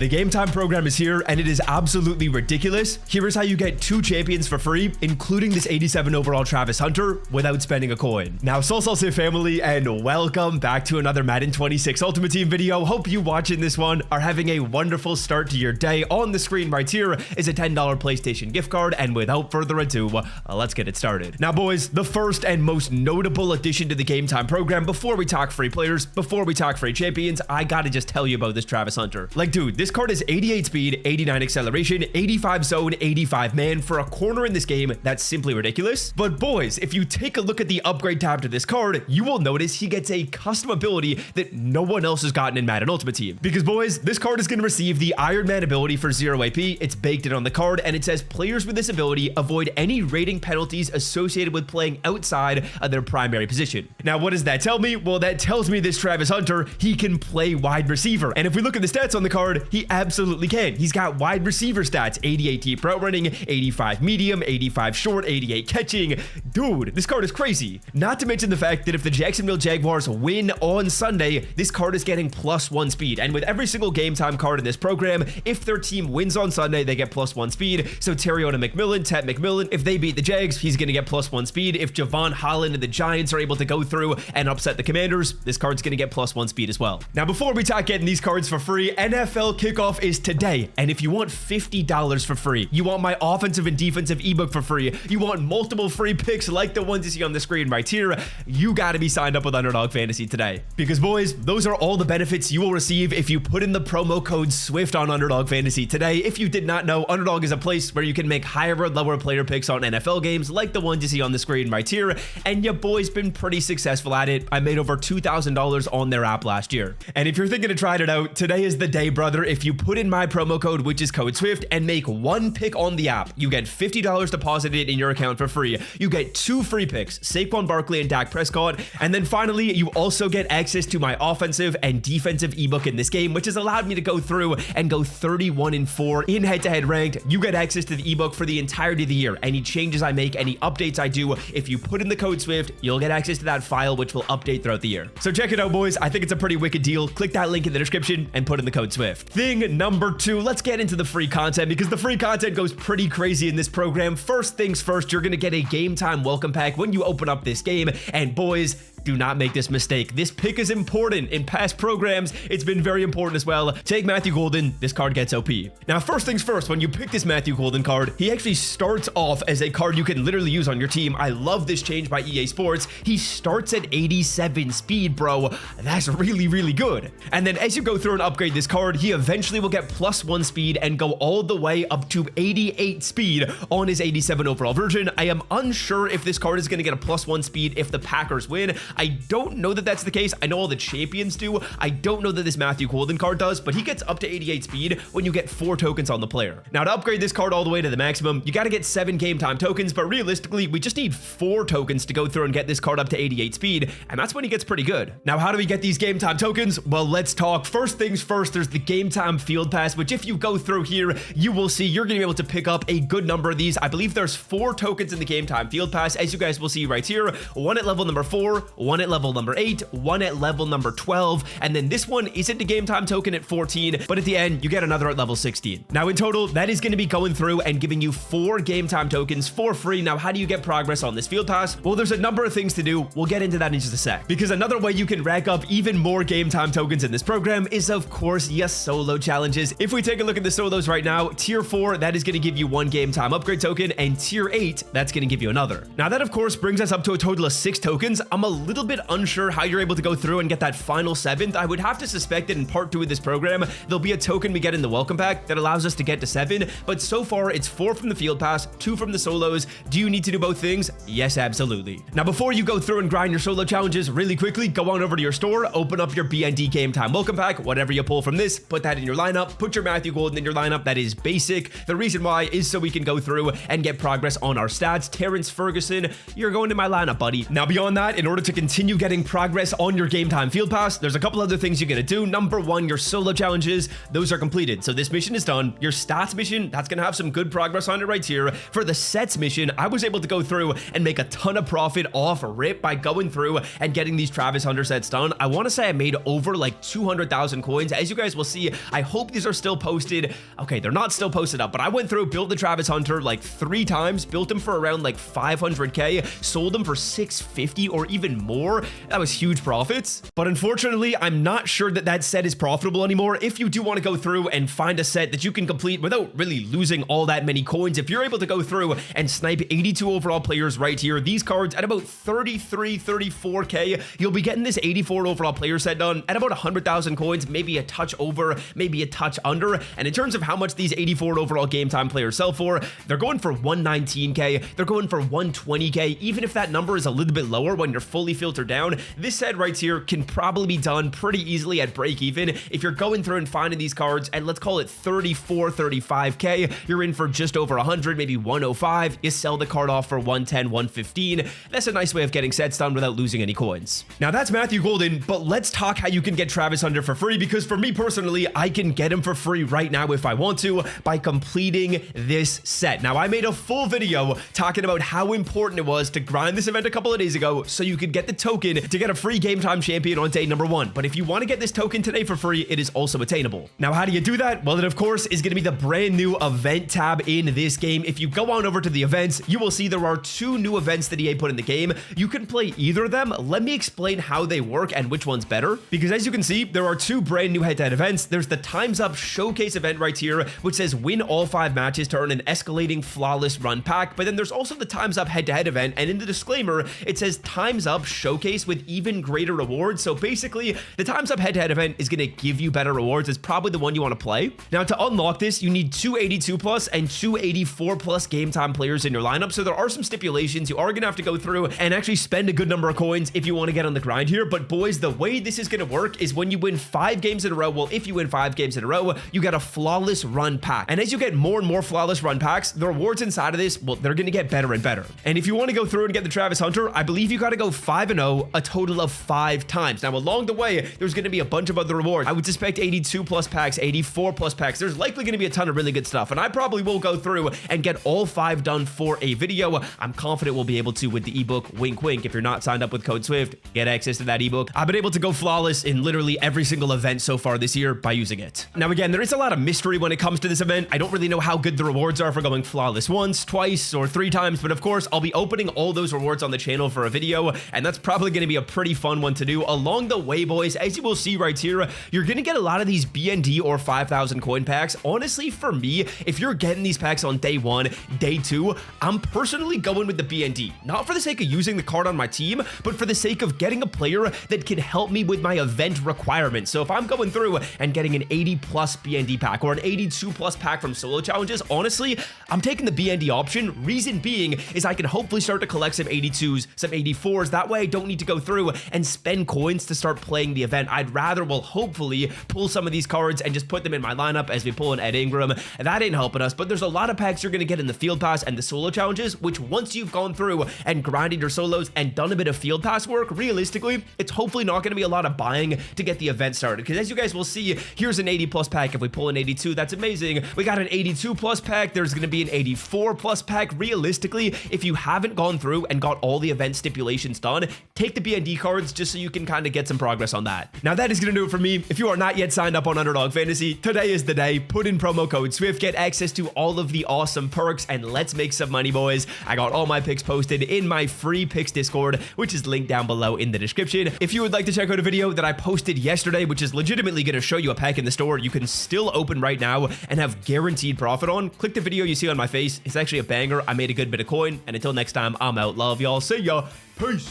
The Game Time program is here, and it is absolutely ridiculous. Here is how you get 2 champions for free, including this 87 overall Travis Hunter, without spending a coin. Now, Salsa family, and welcome back to another Madden 26 Ultimate Team video. Hope you watching this one are having a wonderful start to your day. On the screen right here is a $10 PlayStation gift card, and without further ado, let's get it started. Now, boys, the first and most notable addition to the Game Time program, before we talk free players, before we talk free champions, I gotta just tell you about this Travis Hunter. Like, dude, this card is 88 speed, 89 acceleration, 85 zone, 85 man for a corner in this game. That's simply ridiculous. But boys, if you take a look at the upgrade tab to this card, you will notice he gets a custom ability that no one else has gotten in Madden Ultimate Team. Because boys, this card is going to receive the Iron Man ability for 0 AP. It's baked in on the card, and it says players with this ability avoid any rating penalties associated with playing outside of their primary position. Now, what does that tell me? Well, that tells me this Travis Hunter, he can play wide receiver. And if we look at the stats on the card, he absolutely can. He's got wide receiver stats: 88 deep route running, 85 medium, 85 short, 88 catching. Dude, this card is crazy. Not to mention the fact that if the Jacksonville Jaguars win on Sunday, this card is getting +1 speed. And with every single Game Time card in this program, if their team wins on Sunday, they get +1 speed. So Terriona McMillan, Tet McMillan, if they beat the Jags, he's going to get +1 speed. If Javon Holland and the Giants are able to go through and upset the Commanders, this card's going to get +1 speed as well. Now, before we talk getting these cards for free, NFL kickoff is today. And if you want $50 for free, you want my offensive and defensive ebook for free, you want multiple free picks like the ones you see on the screen right here, you got to be signed up with Underdog Fantasy today. Because boys, those are all the benefits you will receive if you put in the promo code SWIFT on Underdog Fantasy today. If you did not know, Underdog is a place where you can make higher or lower player picks on NFL games like the ones you see on the screen right here. And your boy's been pretty successful at it. I made over $2,000 on their app last year. And if you're thinking of trying it out, today is the day, brother. If you put in my promo code, which is code SWIFT, and make one pick on the app, you get $50 deposited in your account for free. You get 2 free picks, Saquon Barkley and Dak Prescott. And then finally, you also get access to my offensive and defensive ebook in this game, which has allowed me to go through and go 31-4 in head-to-head ranked. You get access to the ebook for the entirety of the year. Any changes I make, any updates I do, if you put in the code SWIFT, you'll get access to that file, which will update throughout the year. So check it out, boys. I think it's a pretty wicked deal. Click that link in the description and put in the code SWIFT. Thing number 2, let's get into the free content, because the free content goes pretty crazy in this program. First things first, you're going to get a Game Time welcome pack when you open up this game. And boys, do not make this mistake. This pick is important. In past programs, it's been very important as well. Take Matthew Golden. This card gets OP. Now, first things first, when you pick this Matthew Golden card, he actually starts off as a card you can literally use on your team. I love this change by EA Sports. He starts at 87 speed, bro. That's really, really good. And then as you go through and upgrade this card, he eventually will get +1 speed and go all the way up to 88 speed on his 87 overall version. I am unsure if this card is going to get a +1 speed if the Packers win. I don't know that that's the case. I know all the champions do. I don't know that this Matthew Golden card does, but he gets up to 88 speed when you get 4 tokens on the player. Now, to upgrade this card all the way to the maximum, you got to get 7 Game Time tokens, but realistically, we just need 4 tokens to go through and get this card up to 88 speed, and that's when he gets pretty good. Now, how do we get these Game Time tokens? Well, let's talk. First things first, there's the Game Time Field Pass, which if you go through here, you will see you're going to be able to pick up a good number of these. I believe there's 4 tokens in the Game Time Field Pass, as you guys will see right here. 1 at level number 4, 1 at level number 8, 1 at level number 12, and then this one isn't a Game Time token at 14, but at the end, you get another at level 16. Now, in total, that is going to be going through and giving you 4 Game Time tokens for free. Now, how do you get progress on this Field Pass? Well, there's a number of things to do. We'll get into that in just a sec, because another way you can rack up even more Game Time tokens in this program is, of course, your solo challenges. If we take a look at the solos right now, tier 4, that is going to give you 1 Game Time upgrade token, and tier 8, that's going to give you another. Now, that, of course, brings us up to a total of 6 tokens. I'm a little bit unsure how you're able to go through and get that final 7th. I would have to suspect that in part 2 of this program, there'll be a token we get in the welcome pack that allows us to get to 7, but so far it's 4 from the Field Pass, 2 from the solos. Do you need to do both things? Yes, absolutely. Now, before you go through and grind your solo challenges, really quickly, go on over to your store, open up your BND Game Time welcome pack, whatever you pull from this, put that in your lineup, put your Matthew Golden in your lineup. That is basic. The reason why is so we can go through and get progress on our stats. Terrence Ferguson, you're going to my lineup, buddy. Now, beyond that, in order to continue getting progress on your game time field pass, there's a couple other things you're going to do. Number one, your solo challenges, those are completed. So this mission is done. Your stats mission, that's going to have some good progress on it right here. For the sets mission, I was able to go through and make a ton of profit off rip by going through and getting these Travis Hunter sets done. I want to say I made over like 200,000 coins. As you guys will see, I hope these are still posted. Okay, they're not still posted up, but I went through, built the Travis Hunter like 3 times, built them for around like 500k, sold them for 650 or even more. That was huge profits. But unfortunately, I'm not sure that that set is profitable anymore. If you do want to go through and find a set that you can complete without really losing all that many coins, if you're able to go through and snipe 82 overall players right here, these cards at about 33, 34k, you'll be getting this 84 overall player set done at about 100,000 coins, maybe a touch over, maybe a touch under. And in terms of how much these 84 overall game time players sell for, they're going for 119k, they're going for 120k. Even if that number is a little bit lower when you're fully filtered down, this set right here can probably be done pretty easily at break even. If you're going through and finding these cards and let's call it 34, 35k, you're in for just over 100, maybe 105. You sell the card off for 110, 115. That's a nice way of getting sets done without losing any coins. Now that's Matthew Golden, but let's talk how you can get Travis Hunter for free, because for me personally, I can get him for free right now if I want to by completing this set. Now I made a full video talking about how important it was to grind this event a couple of days ago so you could get the token to get a free game time champion on day number 1. But if you want to get this token today for free, it is also attainable. Now how do you do that? Well, it of course is going to be the brand new event tab in this game. If you go on over to the events, you will see there are 2 new events that EA put in the game. You can play either of them. Let me explain how they work and which one's better, because as you can see, there are 2 brand new head-to-head events. There's the Time's Up Showcase event right here, which says win all 5 matches to earn an escalating flawless run pack. But then there's also the Time's Up head-to-head event, and in the disclaimer, it says Time's Up Showcase with even greater rewards. So basically, the Time's Up head-to-head event is going to give you better rewards. It's probably the one you want to play. Now, to unlock this, you need 2 82 plus and 2 84 plus game time players in your lineup. So there are some stipulations. You are going to have to go through and actually spend a good number of coins if you want to get on the grind here. But boys, the way this is going to work is when you win 5 games in a row, well, if you win 5 games in a row, you get a flawless run pack. And as you get more and more flawless run packs, the rewards inside of this, well, they're going to get better and better. And if you want to go through and get the Travis Hunter, I believe you got to go 5-0 a total of 5 times. Now, along the way, there's going to be a bunch of other rewards. I would suspect 82 plus packs, 84 plus packs. There's likely going to be a ton of really good stuff. And I probably will go through and get all 5 done for a video. I'm confident we'll be able to with the ebook. Wink, wink. If you're not signed up with code SWIFT, get access to that ebook. I've been able to go flawless in literally every single event so far this year by using it. Now, again, there is a lot of mystery when it comes to this event. I don't really know how good the rewards are for going flawless once, twice, or 3 times. But of course, I'll be opening all those rewards on the channel for a video. And that's probably going to be a pretty fun one to do. Along the way, boys, as you will see right here, you're going to get a lot of these BND or 5,000 coin packs. Honestly, for me, if you're getting these packs on day 1, day 2, I'm personally going with the BND. Not for the sake of using the card on my team, but for the sake of getting a player that can help me with my event requirements. So if I'm going through and getting an 80 plus BND pack or an 82 plus pack from solo challenges, honestly, I'm taking the BND option. Reason being is I can hopefully start to collect some 82s, some 84s. That way I don't need to go through and spend coins to start playing the event. I'd rather, well, hopefully pull some of these cards and just put them in my lineup as we pull in Ed Ingram. And that ain't helping us, but there's a lot of packs you're going to get in the field pass and the solo challenges, which once you've gone through and grinded your solos and done a bit of field pass work, realistically, it's hopefully not going to be a lot of buying to get the event started. Because as you guys will see, here's an 80 plus pack. If we pull an 82, that's amazing. We got an 82 plus pack. There's going to be an 84 plus pack. Realistically, if you haven't gone through and got all the event stipulations done, take the BND cards just so you can kind of get some progress on that. Now that is going to do it for me. If you are not yet signed up on Underdog Fantasy, today is the day. Put in promo code SWIFT, get access to all of the awesome perks, and let's make some money, boys. I got all my picks posted in my free picks Discord, which is linked down below in the description. If you would like to check out a video that I posted yesterday, which is legitimately going to show you a pack in the store you can still open right now and have guaranteed profit on, click the video you see on my face. It's actually a banger. I made a good bit of coin, and until next time, I'm out. Love y'all. See ya. Peace.